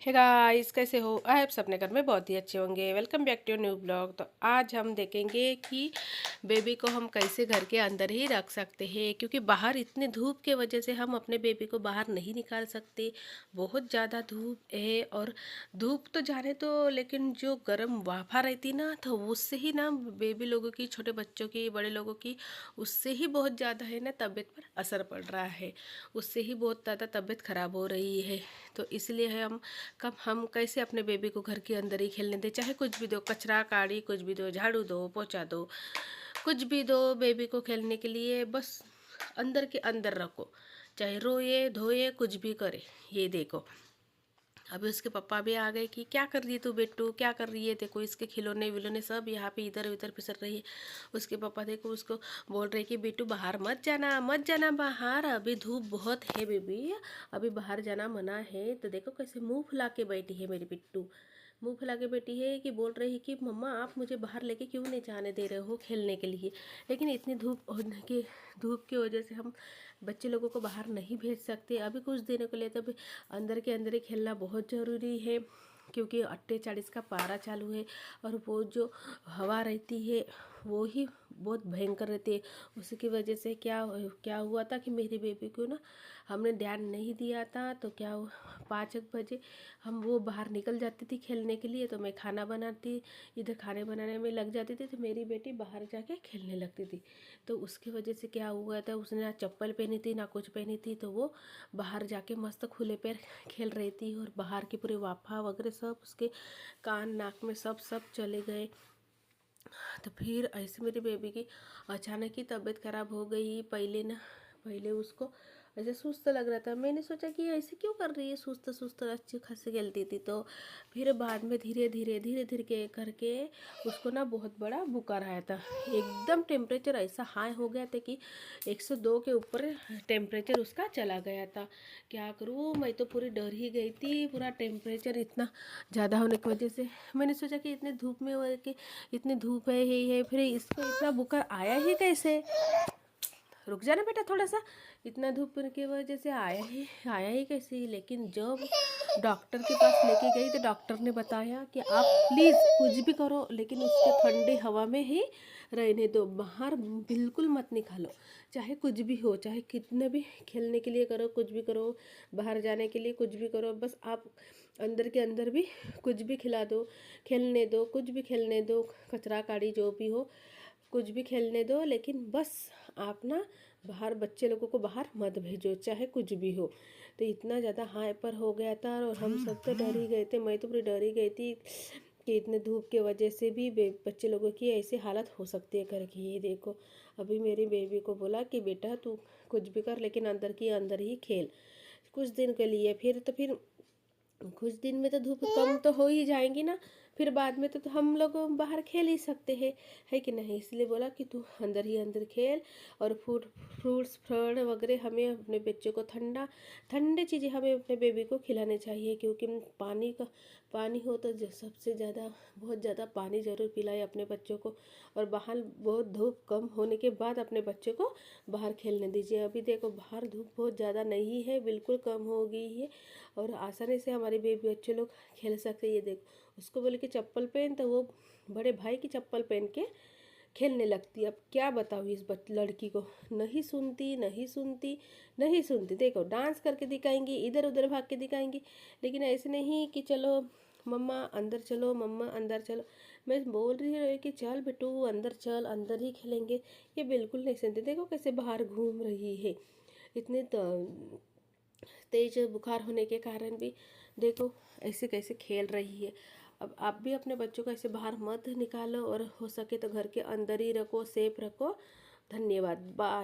Hey guys, कैसे हो? I hope अपने घर में बहुत ही अच्छे होंगे। Welcome back to new blog. तो आज हम देखेंगे कि बेबी को हम कैसे घर के अंदर ही रख सकते हैं, क्योंकि बाहर इतनी धूप के वजह से हम अपने बेबी को बाहर नहीं निकाल सकते। बहुत ज़्यादा धूप है, और धूप तो जाने तो, लेकिन जो गर्म वाफा रहती ना, तो उससे ही ना बेबी लोगों की, छोटे बच्चों की, बड़े लोगों की, उससे ही बहुत ज़्यादा है ना तबीयत पर असर पड़ रहा है। उससे ही बहुत ज़्यादा तबीयत ख़राब हो रही है। तो इसलिए हम कैसे अपने बेबी को घर के अंदर ही खेलने दें। चाहे कुछ भी दो, कचरा काड़ी कुछ भी दो, झाड़ू दो, पोछा दो, कुछ भी दो बेबी को खेलने के लिए, बस अंदर के अंदर रखो। चाहे रोए धोए कुछ भी करे। ये देखो, अभी उसके पापा भी आ गए कि क्या कर रही है तू बेटू, क्या कर रही है। देखो इसके खिलौने विलोने सब यहाँ पे इधर उधर फिसल रही है। उसके पापा देखो उसको बोल रहे कि बेटू बाहर मत जाना, मत जाना बाहर, अभी धूप बहुत है बेबी, अभी बाहर जाना मना है। तो देखो कैसे मुंह फुला के बैठी है मेरी बिट्टू, मुंह फुला के बैठी है कि बोल रही है कि मम्मा आप मुझे बाहर लेके क्यों नहीं जाने दे रहे हो खेलने के लिए। लेकिन इतनी धूप की वजह से हम बच्चे लोगों को बाहर नहीं भेज सकते अभी कुछ दिनों के लिए। तब अंदर के अंदर ही खेलना बहुत ज़रूरी है, क्योंकि 48 का पारा चालू है, और वो जो हवा रहती है वो ही बहुत भयंकर रहती है। उसी की वजह से क्या क्या हुआ था कि मेरी बेबी को ना हमने ध्यान नहीं दिया था। तो क्या 5 बजे हम वो बाहर निकल जाती थी खेलने के लिए, तो मैं खाना बनाती, इधर खाने बनाने में लग जाती थी, तो मेरी बेटी बाहर जाके खेलने लगती थी। तो उसकी वजह से क्या हुआ था, उसने ना चप्पल पहनी थी ना कुछ पहनी थी, तो वो बाहर जाके मस्त खुले पैर खेल रही थी, और बाहर की पूरी वाफा वगैरह सब उसके कान नाक में सब चले गए। तो फिर ऐसे मेरी बेबी की अचानक ही तबीयत ख़राब हो गई। पहले उसको ऐसे सुस्त लग रहा था। मैंने सोचा कि ऐसे क्यों कर रही है, सुस्त सुस्त अच्छी खासी खेलती थी। तो फिर बाद में धीरे धीरे के करके उसको ना बहुत बड़ा बुखार आया था। एकदम टेम्परेचर ऐसा हाई हो गया था कि 102 के ऊपर टेम्परेचर उसका चला गया था। क्या करूँ, मैं तो पूरी डर ही गई थी। पूरा टेम्परेचर इतना ज़्यादा होने की वजह से मैंने सोचा कि इतनी धूप में हो के, इतनी धूप है ही है, फिर इसको इतना बुखार आया ही कैसे। रुक जाना बेटा थोड़ा सा, इतना धूप की वजह से आया ही कैसे। लेकिन जब डॉक्टर के पास लेके गई तो डॉक्टर ने बताया कि आप प्लीज़ कुछ भी करो, लेकिन उसके ठंडे हवा में ही रहने दो, बाहर बिल्कुल मत निकालो। चाहे कुछ भी हो, चाहे कितने भी खेलने के लिए करो, कुछ भी करो, बाहर जाने के लिए कुछ भी करो, बस आप अंदर के अंदर भी कुछ भी खिला दो, खेलने दो, कुछ भी खेलने दो, कचरा काड़ी जो भी हो कुछ भी खेलने दो, लेकिन बस आप ना बाहर बच्चे लोगों को बाहर मत भेजो, चाहे कुछ भी हो। तो इतना ज़्यादा हाइपर हो गया था, और हम सब तो डर ही गए थे। मैं तो पूरी डर ही गई थी कि इतने धूप के वजह से भी बच्चे लोगों की ऐसी हालत हो सकती है करके। ये देखो, अभी मेरी बेबी को बोला कि बेटा तू कुछ भी कर, लेकिन अंदर की अंदर ही खेल कुछ दिन के लिए। फिर कुछ दिन में तो धूप कम तो हो ही जाएंगी ना, फिर बाद में तो हम लोग बाहर खेल ही सकते हैं, है कि नहीं। इसलिए बोला कि तू अंदर ही अंदर खेल। और फ्रूट्स फल वगैरह हमें अपने बच्चों को ठंडे चीज़ें हमें अपने बेबी को खिलाने चाहिए, क्योंकि पानी हो तो सबसे ज़्यादा बहुत ज़्यादा पानी ज़रूर पिलाए अपने बच्चों को। और बाहर बहुत धूप कम होने के बाद अपने बच्चों को बाहर खेलने दीजिए। अभी देखो बाहर धूप बहुत ज़्यादा नहीं है, बिल्कुल कम हो गई है, और आसानी से हमारे बेबी बच्चे लोग खेल सकते हैं। ये देखो, उसको बोले कि चप्पल पहन, तो वो बड़े भाई की चप्पल पहन के खेलने लगती। अब क्या बताऊँ इस लड़की को, नहीं सुनती। देखो डांस करके दिखाएंगी, इधर उधर भाग के दिखाएंगी, लेकिन ऐसे नहीं कि चलो मम्मा अंदर चलो, मम्मा अंदर चलो। मैं बोल रही हूँ कि चल बेटू अंदर चल, अंदर ही खेलेंगे, ये बिल्कुल नहीं सुनती। देखो कैसे बाहर घूम रही है, इतने तेज बुखार होने के कारण भी देखो ऐसे कैसे खेल रही है। अब आप भी अपने बच्चों को ऐसे बाहर मत निकालो, और हो सके तो घर के अंदर ही रखो, सेफ रखो। धन्यवाद, बाय।